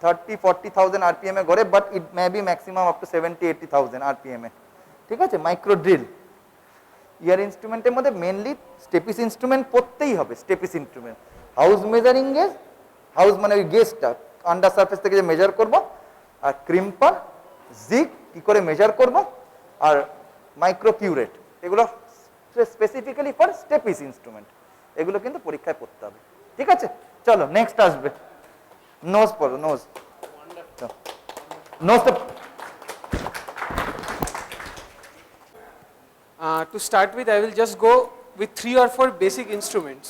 S2: 30-40,000 আরপিএম এ ঘুরে, but it may be maximum up to 70-80,000 RPM এ, ঠিক আছে। Micro drill. ইয়ার ইনস্ট্রুমেন্টের মধ্যে মেনলি স্টেপিস ইনস্ট্রুমেন্ট পড়তেই হবে। Stapes instrument, house measuring gauge, house মানে ওই গেজটা আন্ডার সারফেস থেকে যে মেজার করব, আর ক্রিম্পার, জিগ কি করে মেজার করব, আর মাইক্রো পিউরেট, এগুলো স্পেসিফিক্যালি ফর স্টেপিস ইনস্ট্রুমেন্ট। এগুলো কিন্তু পরীক্ষায় পড়তে হবে, ঠিক আছে। চলো নেক্সট আসবে নোজ পড়ো, নোজ তো
S3: To start with, I will just go with 3 or 4 basic instruments.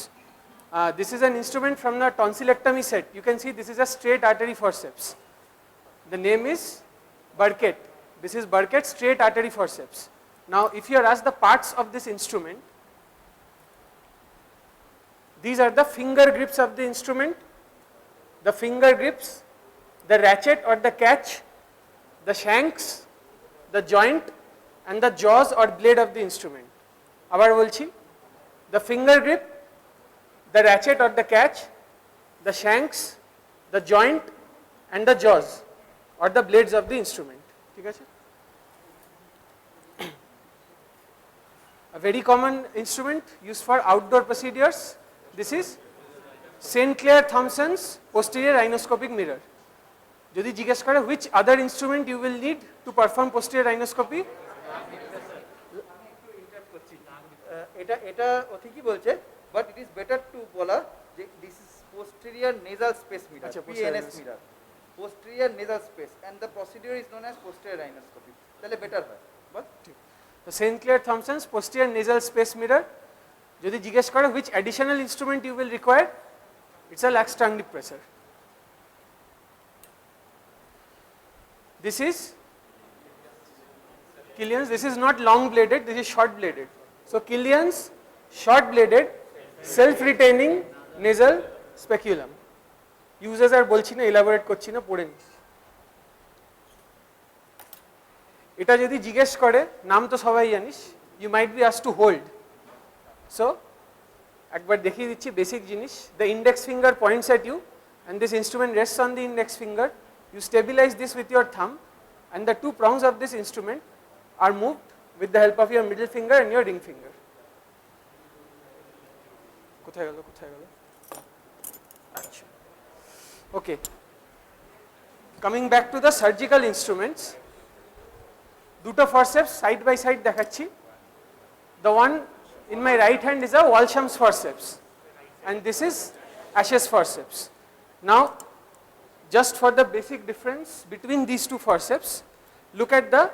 S3: This is an instrument from the tonsillectomy set. You can see this is a straight artery forceps. The name is Burkett. This is Burkett straight artery forceps. Now, if you are asked the parts of this instrument, these are the finger grips of the instrument. The finger grips, the ratchet or the catch, the shanks, the joint, and the jaws or blade of the instrument. আবার বলছি, the finger grip, the ratchet or the catch, the shanks, the joint, and the jaws or the blades of the instrument. ঠিক আছে? A very common instrument used for outdoor procedures. This is St. Clair Thompson's posterior rhinoscopic mirror. যদি জিজ্ঞেস করে which other instrument you will need to perform posterior rhinoscopy,
S2: এটা ঠিকই বলছে, but it is better to বলা যে this is posterior nasal space mirror, PNS mirror, posterior nasal space, and the procedure is known as posterior rhinoscopy, তাহলে better হয়। But
S3: তো Saint Clair Thomson's posterior nasal space mirror, যদি জিজ্ঞেস করে which additional instrument you will require, it's a lax tongue depressor. This is Killian's. This is not long bladed, this is short bladed. So Killian's short bladed self retaining nasal speculum. Uses আর বলছি না, elaborate করছি না, পড়ে নিস। এটা যদি জিজ্ঞেস করে, নাম তো সবাই জানিস, you might be asked to hold. So একবার দেখিয়ে দিচ্ছি বেসিক জিনিস। The index finger points at you and this instrument rests on the index finger. You stabilize this with your thumb and the two prongs of this instrument are moved with the help of your middle finger and your ring finger. কোথায় গেল? আচ্ছা, okay. Coming back to the surgical instruments, দুটো forceps side by side দেখাচ্ছি। The one in my right hand is a Walsham's forceps and this is Ashe's forceps. Now, just for the basic difference between these two forceps, look at the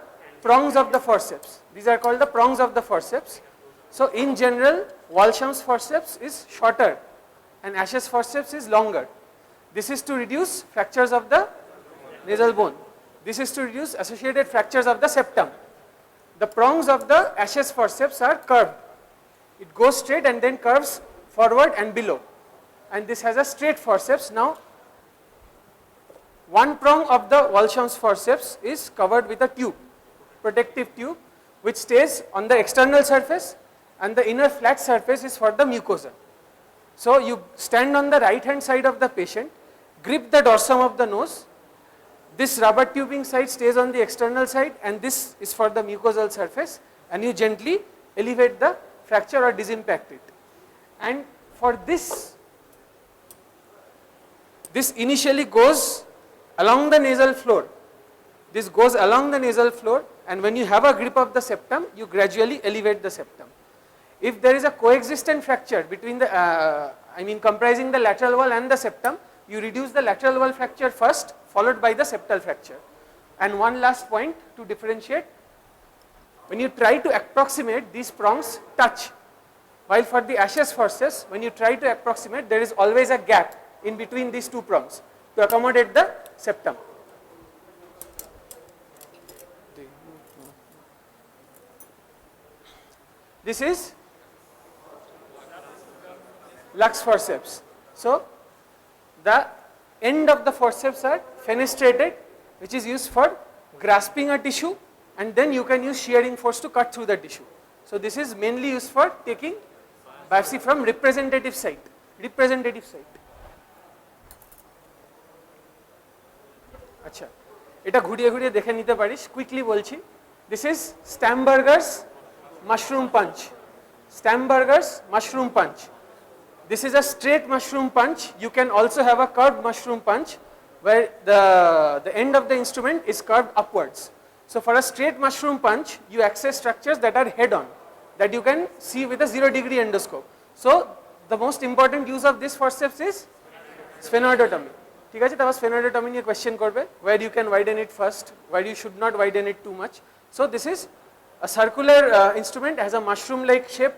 S3: prongs of the forceps. These are called the prongs of the forceps. So in general, Walsham's forceps is shorter and Ashe's forceps is longer. This is to reduce fractures of the nasal bone. This is to reduce associated fractures of the septum. The prongs of the Ashe's forceps are curved. It goes straight and then curves forward and below. And this has a straight forceps. Now, one prong of the Walsham's forceps is covered with a tube, protective tube, which stays on the external surface, and the inner flat surface is for the mucosa. So you stand on the right hand side of the patient, grip the dorsum of the nose, this rubber tubing side stays on the external side and this is for the mucosal surface, and you gently elevate the fracture or disimpact it. And for this initially goes along the nasal floor. This goes along the nasal floor, and when you have a grip of the septum, you gradually elevate the septum. If there is a coexistent fracture between the, comprising the lateral wall and the septum, you reduce the lateral wall fracture first, followed by the septal fracture. And one last point to differentiate, when you try to approximate, these prongs touch. While for the Ashe's forceps, when you try to approximate, there is always a gap in between these two prongs to accommodate the septum. This is Lux forceps. So the end of the forceps are fenestrated, which is used for grasping a tissue, and then you can use shearing force to cut through the tissue. So this is mainly used for taking biopsy from representative site. আচ্ছা, এটা ঘুরিয়ে ঘুরিয়ে দেখে নিতে পারিস, quickly বলছি। This is Stamberger's mushroom punch. Stamberger's mushroom punch. This is a straight mushroom punch. You can also have a curved mushroom punch where the end of the instrument is curved upwards. So for a straight mushroom punch, you access structures that are head on, that you can see with a 0-degree endoscope. So the most important use of this forceps is sphenoidotomy. ঠিক আছে, তারপর sphenoidotomy নিয়ে question করবে, where you can widen it first, where you should not widen it too much. So this is a circular instrument, has a mushroom like shape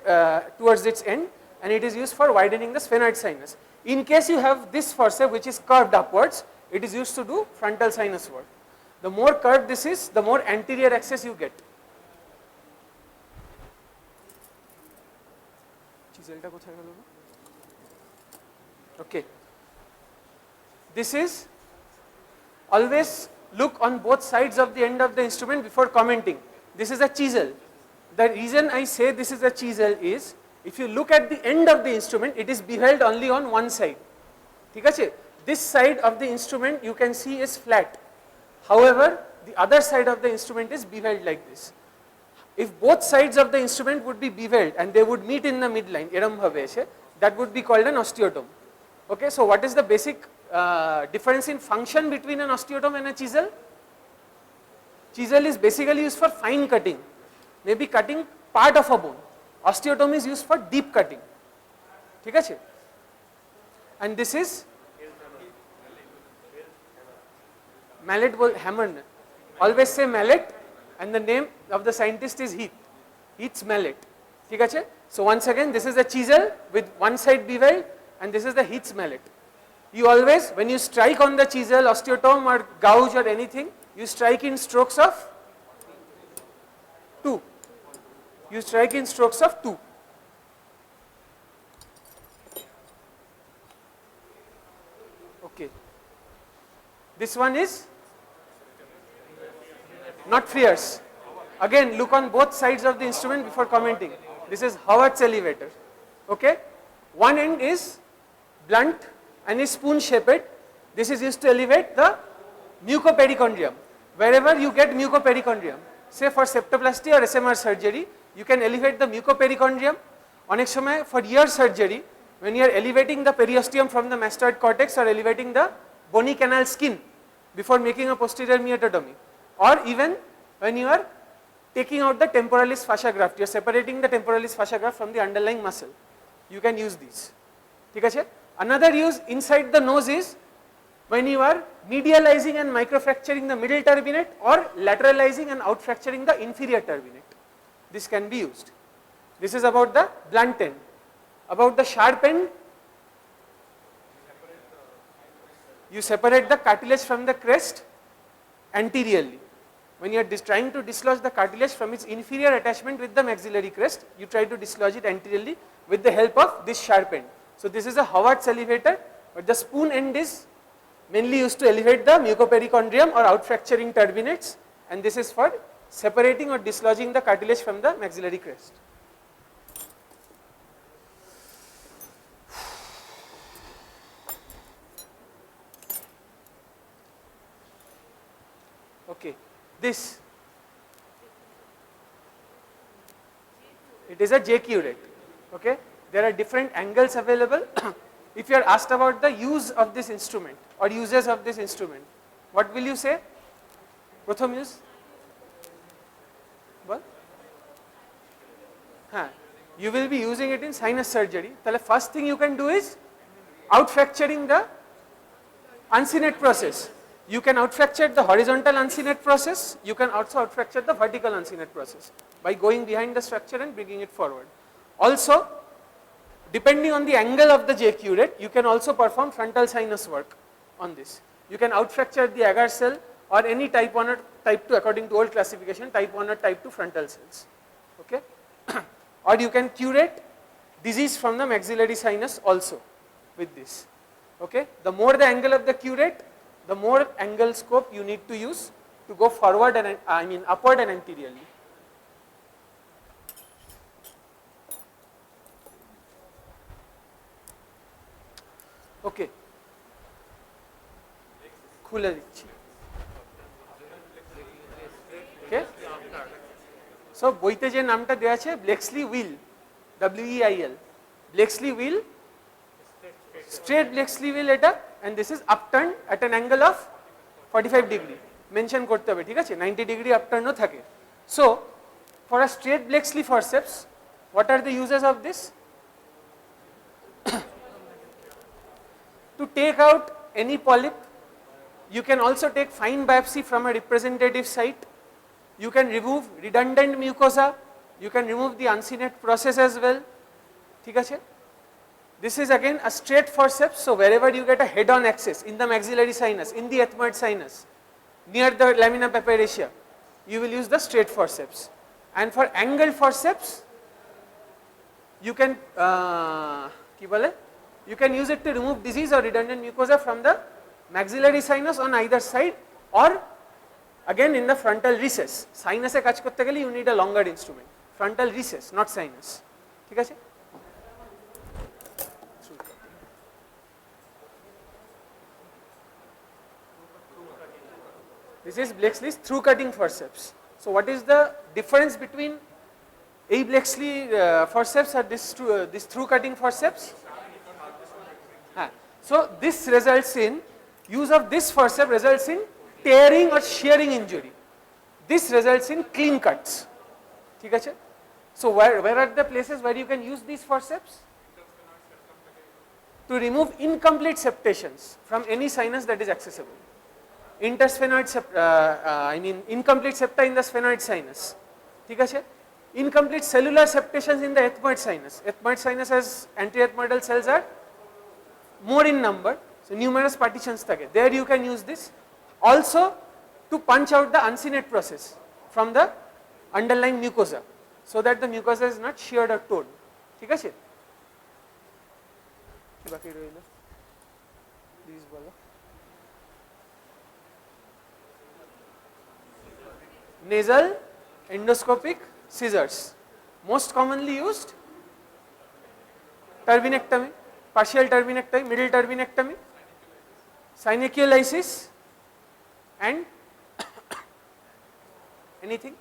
S3: towards its end, and it is used for widening the sphenoid sinus. In case you have this forceps which is curved upwards, it is used to do frontal sinus work. The more curved this is, the more anterior access you get. Chiselটা কোথায় গেল? Okay. This is, always look on both sides of the end of the instrument before commenting. This is a chisel. The reason I say this is a chisel is, if you look at the end of the instrument, it is beveled only on one side. ঠিক আছে? This side of the instrument you can see is flat. However, the other side of the instrument is beveled like this. If both sides of the instrument would be beveled and they would meet in the midline, এরম ভাবে এসে, that would be called an osteotome. Okay, so what is the basic difference in function between an osteotome and a chisel? Chisel is basically used for fine cutting, maybe cutting part of a bone. Osteotome is used for deep cutting. ঠিক আছে? And this is mallet, hammer. Always say mallet, and the name of the scientist is Heath. Heath's mallet. ঠিক আছে? So once again, this is a chisel with one side beveled, and this is the Heath's mallet. You always, when you strike on the chisel, osteotome or gouge or anything, you strike in strokes of 2. You strike in strokes of 2. Okay. This one is not Frears. Again, look on both sides of the instrument before commenting. This is Howard's elevator. Okay. One end is blunt and is spoon shaped. This is used to elevate the mucoperichondrium. Wherever you get mucoperichondrium, say for septoplasty or SMR surgery, you can elevate the mucoperichondrium. অনেক সময় for ear surgery, when you are elevating the periosteum from the mastoid cortex or elevating the bony canal skin before making a posterior meatotomy, or even when you are taking out the temporalis fascia graft, you are separating the temporalis fascia graft from the underlying muscle, you can use these. ঠিক আছে? Another use inside the nose is when you are medializing and microfracturing the middle turbinate or lateralizing and outfracturing the inferior turbinate. This can be used. This is about the blunt end. About the sharp end, you separate the cartilage from the crest anteriorly. When you are trying to dislodge the cartilage from its inferior attachment with the maxillary crest, you try to dislodge it anteriorly with the help of this sharp end. So this is a Howard's elevator, but the spoon end is mainly used to elevate the mucoperichondrium or outfracturing turbinates, and this is for separating or dislodging the cartilage from the maxillary crest. Okay, this, it is a J curate. Okay, there are different angles available. If you are asked about the use of this instrument or uses of this instrument, what will you say? Prothom use? What? You will be using it in sinus surgery. The first thing you can do is outfracturing the uncinate process. You can outfracture the horizontal uncinate process. You can also outfracture the vertical uncinate process by going behind the structure and bringing it forward. Also, depending on the angle of the J curate, you can also perform frontal sinus work on this. You can outfracture the agar cell or any type 1 or type 2 according to old classification, type 1 or type 2 frontal cells. Okay? Or you can curate disease from the maxillary sinus also with this. Okay? The more the angle of the curate, the more angle scope you need to use to go forward and upward and anteriorly. Okay. খুলে দিচ্ছি. Okay. So বইতে যে নামটা দেওয়া আছে Blakeslee wheel, WEIL, Blakeslee wheel, straight Blakeslee wheel এটা, and this is upturned at an angle of 45 degree. Mention করতে হবে, ঠিক আছে? 90 degree upturn ও থাকে. So for a straight Blakeslee forceps, what are the uses of this? To take out any polyp. You can also take fine biopsy from a representative site. You can remove redundant mucosa. You can remove the uncinate process as well. ঠিক আছে? This is again a straight forceps, so wherever you get a head-on access in the maxillary sinus, in the ethmoid sinus, near the lamina papyracea, you will use the straight forceps. And for angled forceps, you can you can use it to remove disease or redundant mucosa from the maxillary sinus on either side, or again in the frontal recess. Sinus e kaj korte gele you need a longer instrument. Frontal recess, not sinus. ঠিক আছে? This is Blakeslee's through cutting forceps. So what is the difference between a Blakeslee forceps or this through cutting forceps? So this results in, use of this forceps results in tearing or shearing injury. This results in clean cuts. ঠিক আছে? So where are the places where you can use these forceps? To remove incomplete septations from any sinus that is accessible. Intersphenoid incomplete septa in the sphenoid sinus. ঠিক আছে? Incomplete cellular septations in the ethmoid sinus. Ethmoid sinus has anti-ethmoidal cells are more in number, so numerous partitions থাকে. There you can use this. Also to punch out the uncinate process from the underlying mucosa, so that the mucosa is not sheared or torn. ঠিক আছে? কি বাকি রইল? Please বলো. Nasal endoscopic scissors, most commonly used turbinectomy, partial turbinectomy, middle turbinectomy, synechialysis, and anything.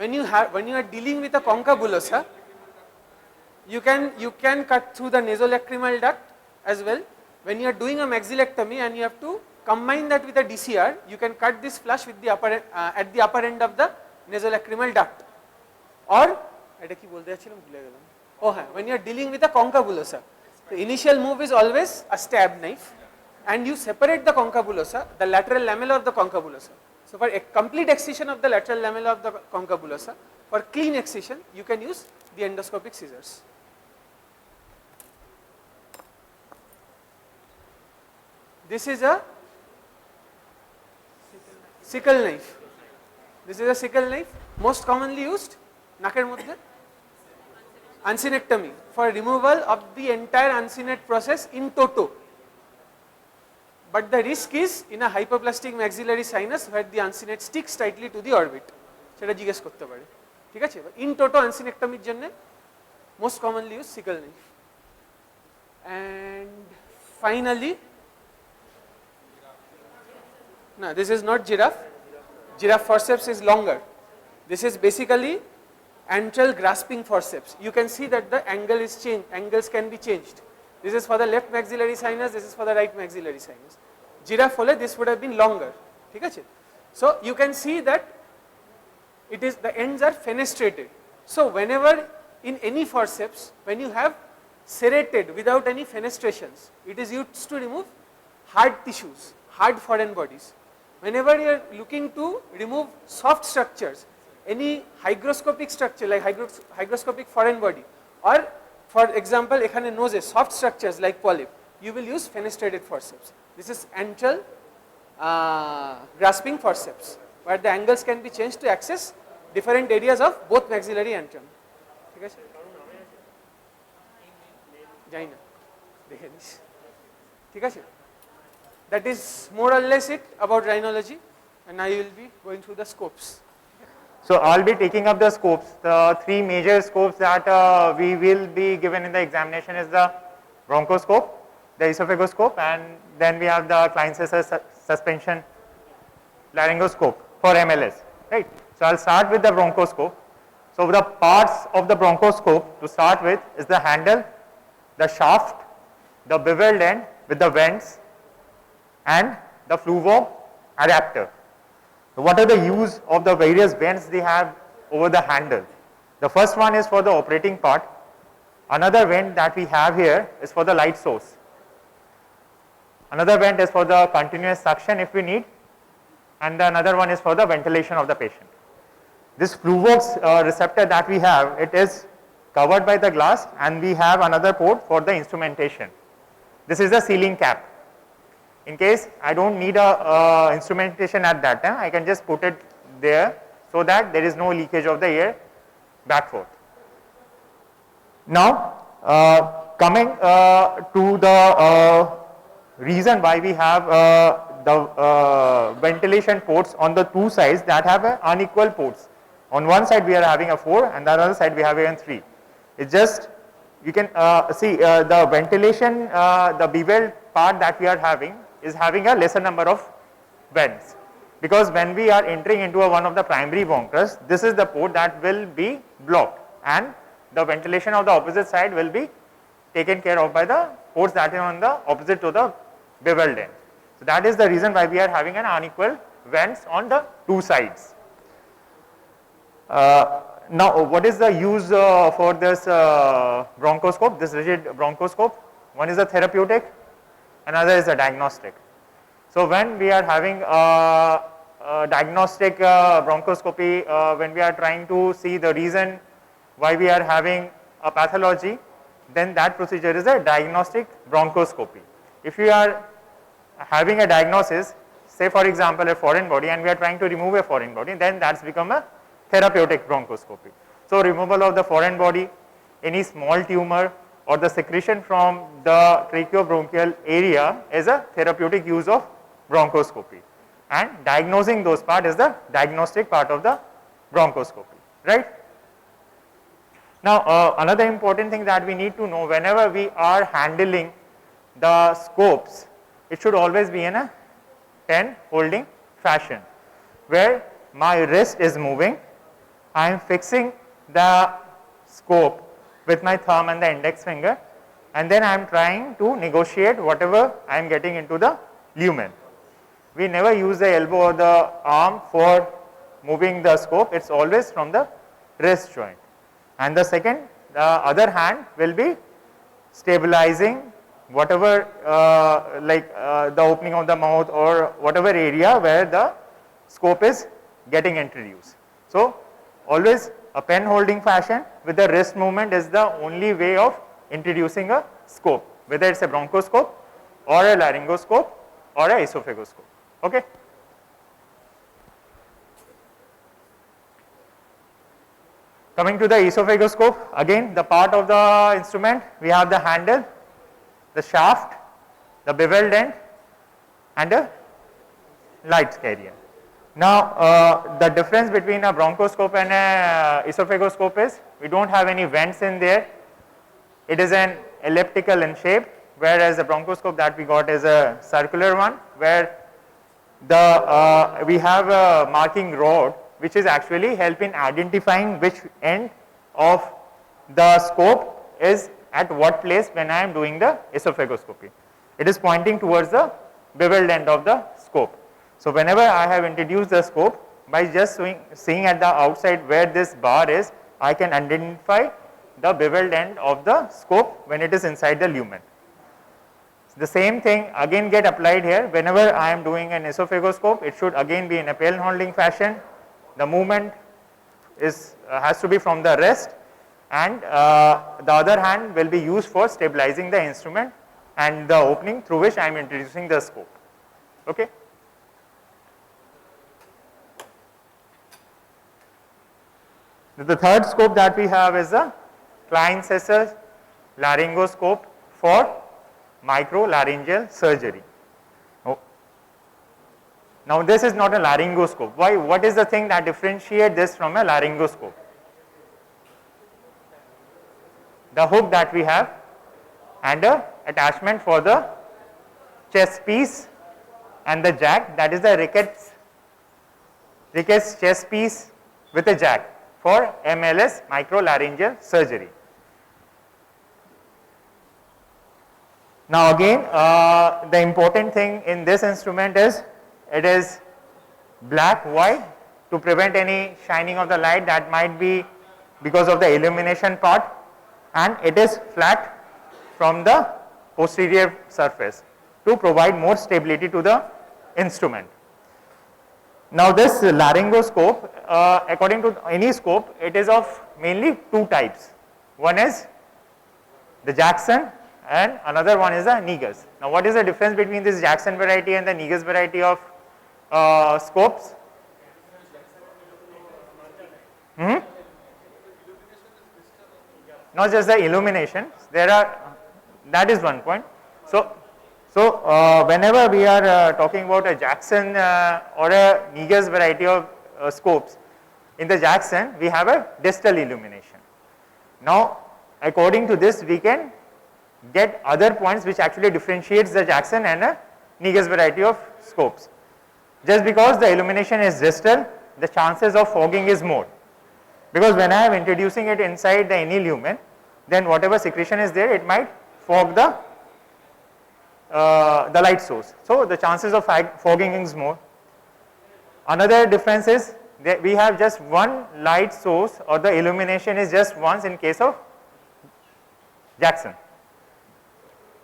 S3: When you are dealing with a concha bullosa, you can cut through the nasolacrimal duct as well. When you are doing a maxillectomy and you have to combine that with a DCR, you can cut this flush with the at the upper end of the nasolacrimal duct. Or এটা কি বলতে যাচ্ছিলাম ভুলে গেলাম. Oh, when you are dealing with a concha bullosa, the initial move is always a stab knife. and you separate the concha bullosa, the lateral lamella of the concha bullosa. So for a complete excision of the lateral lamella of the concha bullosa, for clean excision, you can use the endoscopic scissors. This is a sickle knife. This is a sickle knife, most commonly used naker moddhe uncinectomy, for removal of the entire uncinate process in toto. But the risk is in a hypoplastic maxillary sinus where the uncinate sticks tightly to the orbit. সেটা জিজ্ঞেস করতে পারে, ঠিক আছে? In toto uncinectomy এর জন্য most commonly used sickle knife. And finally, no, this is not giraffe. Giraffe forceps is longer. This is basically antral grasping forceps. You can see that the angle is changed, angles can be changed. This is for the left maxillary sinus, this is for the right maxillary sinus. Giraffe hole this would have been longer, ঠিক আছে? So you can see that it is, the ends are fenestrated. So whenever in any forceps, when you have serrated without any fenestrations, it is used to remove hard tissues, hard foreign bodies. Whenever you are looking to remove soft structures, any hygroscopic structure like hygroscopic foreign body, or for example ekhane nose soft structures like polyp, you will use fenestrated forceps. This is antral grasping forceps, where the angles can be changed to access different areas of both maxillary antrum. ঠিক আছে? জানি না, দেখে নিস, ঠিক আছে? That is more or less it about rhinology, and I will be going through the scopes.
S4: So I'll be taking up the scopes. The three major scopes that we will be given in the examination is the bronchoscope, the esophagoscope, and then we have the Klein-Sisser suspension laryngoscope for MLS, right? So I'll start with the bronchoscope. So the parts of the bronchoscope to start with is the handle, the shaft, the beveled end with the vents, and the fluvo adapter. So what are the use of the various vents they have over the handle? The first one is for the operating part. Another vent that we have here is for the light source. Another vent is for the continuous suction if we need, and another one is for the ventilation of the patient. This Fluvox receptor that we have, it is covered by the glass, and we have another port for the instrumentation. This is the sealing cap. In case I don't need a instrumentation at that time, I can just put it there so that there is no leakage of the air back forth. Now coming to the reason why we have the ventilation ports on the two sides that have unequal ports. On one side we are having a 4 and the other side we have even 3. It's just, you can see the ventilation, the beveled part that we are having is having a lesser number of vents, because when we are entering into one of the primary bronchus, this is the port that will be blocked, and the ventilation of the opposite side will be taken care of by the ports that are on the opposite to the beveled end. So that is the reason why we are having an unequal vents on the two sides. Now what is the use for this bronchoscope, this rigid bronchoscope? One is a therapeutic, another is a diagnostic. So when we are having a diagnostic bronchoscopy, when we are trying to see the reason why we are having a pathology, then that procedure is a diagnostic bronchoscopy. If you are having a diagnosis, say for example a foreign body, and we are trying to remove a foreign body, then that's become a therapeutic bronchoscopy. So removal of the foreign body, any small tumor, or the secretion from the tracheobronchial area is a therapeutic use of bronchoscopy, and diagnosing those part is the diagnostic part of the bronchoscopy, right? Now another important thing that we need to know, whenever we are handling the scopes, it should always be in a 10 holding fashion, where my wrist is moving, I am fixing the scope with my thumb and the index finger, and then I am trying to negotiate whatever I am getting into the lumen. We never use the elbow or the arm for moving the scope, it's always from the wrist joint. And the second, the other hand will be stabilizing whatever the opening of the mouth or whatever area where the scope is getting introduced. So always a pen holding fashion with the wrist movement is the only way of introducing a scope, whether it's a bronchoscope or a laryngoscope or a esophagoscope. Okay. Coming to the esophagoscope, again the part of the instrument, we have the handle, the shaft, the beveled end and a light carrier. Now the difference between a bronchoscope and a esophagoscope is we don't have any vents in there. It is an elliptical in shape, whereas the bronchoscope that we got is a circular one, where the we have a marking rod which is actually helping identifying which end of the scope is at what place when I am doing the esophagoscopy. It is pointing towards the beveled end of the scope. So whenever I have introduced the scope, by just seeing at the outside where this bar is, I can identify the beveled end of the scope when it is inside the lumen. The same thing again get applied here. Whenever I am doing an esophagoscope, it should again be in a pen holding fashion. The movement is has to be from the wrist, and the other hand will be used for stabilizing the instrument and the opening through which I am introducing the scope. Okay. The third scope that we have is a Klein-Sesser laryngoscope for microlaryngeal surgery. Now this is not a laryngoscope. Why? What is the thing that differentiates this from a laryngoscope? The hook that we have and a attachment for the chest piece and the jack, that is the Ricketts chest piece with a jack for MLS, microlaryngeal surgery. Now again the important thing in this instrument is it is black white to prevent any shining of the light that might be because of the illumination part, and it is flat from the posterior surface to provide more stability to the instrument. Now this laryngoscope, according to any scope, it is of mainly two types. One is the Jackson and another one is the Negus. Now what is the difference between this Jackson variety and the Negus variety of scopes? Not just the illumination, there are, that is one point. So whenever we are talking about a Jackson or a Negus variety of scopes, in the Jackson we have a distal illumination. Now according to this we can get other points which actually differentiates the Jackson and a Negus variety of scopes. Just because the illumination is distal, the chances of fogging is more, because when I am introducing it inside the any lumen, then whatever secretion is there, it might fog the light source. So the chances of fogging is more. Another difference is that we have just one light source, or the illumination is just once in case of Jackson.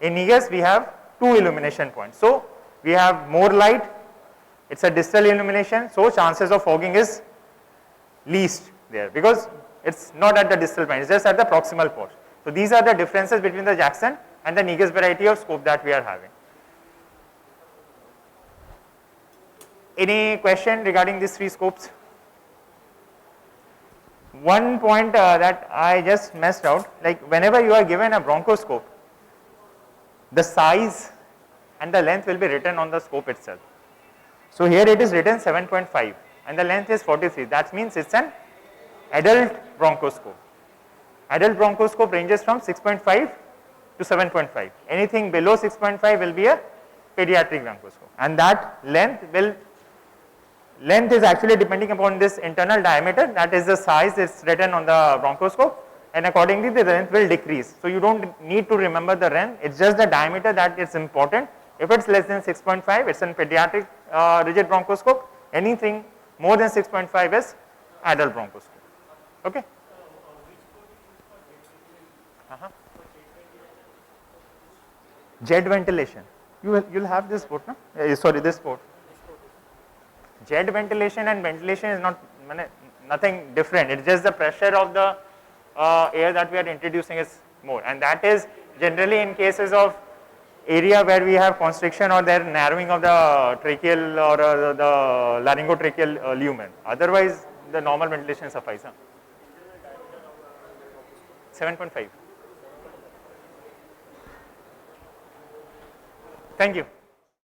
S4: In Negus we have two illumination points. So we have more light, it's a distal illumination, so chances of fogging is least there, because it's not at the distal point, it's just at the proximal port. So these are the differences between the Jackson and the Negus variety of scope that we are having. Any question regarding these three scopes? One point that I just messed out, like whenever you are given a bronchoscope, the size and the length will be written on the scope itself. So here it is written 7.5 and the length is 43. That means it's an adult bronchoscope. Adult bronchoscope ranges from 6.5 to 7.5. Anything below 6.5 will be a pediatric bronchoscope, and that length is actually depending upon this internal diameter, that is the size is written on the bronchoscope, and accordingly the length will decrease. So you don't need to remember the length, it's just the diameter that is important. If it's less than 6.5, it's in pediatric rigid bronchoscope. Anything more than 6.5 is adult bronchoscope. Okay. jet ventilation. You'll have this port, no? Sorry, this port. Jet ventilation and ventilation is nothing different. It's just the pressure of the air that we are introducing is more, and that is generally in cases of area where we have constriction or there narrowing of the tracheal or the laryngotracheal lumen. Otherwise, the normal ventilation suffices. 7.5. Thank you.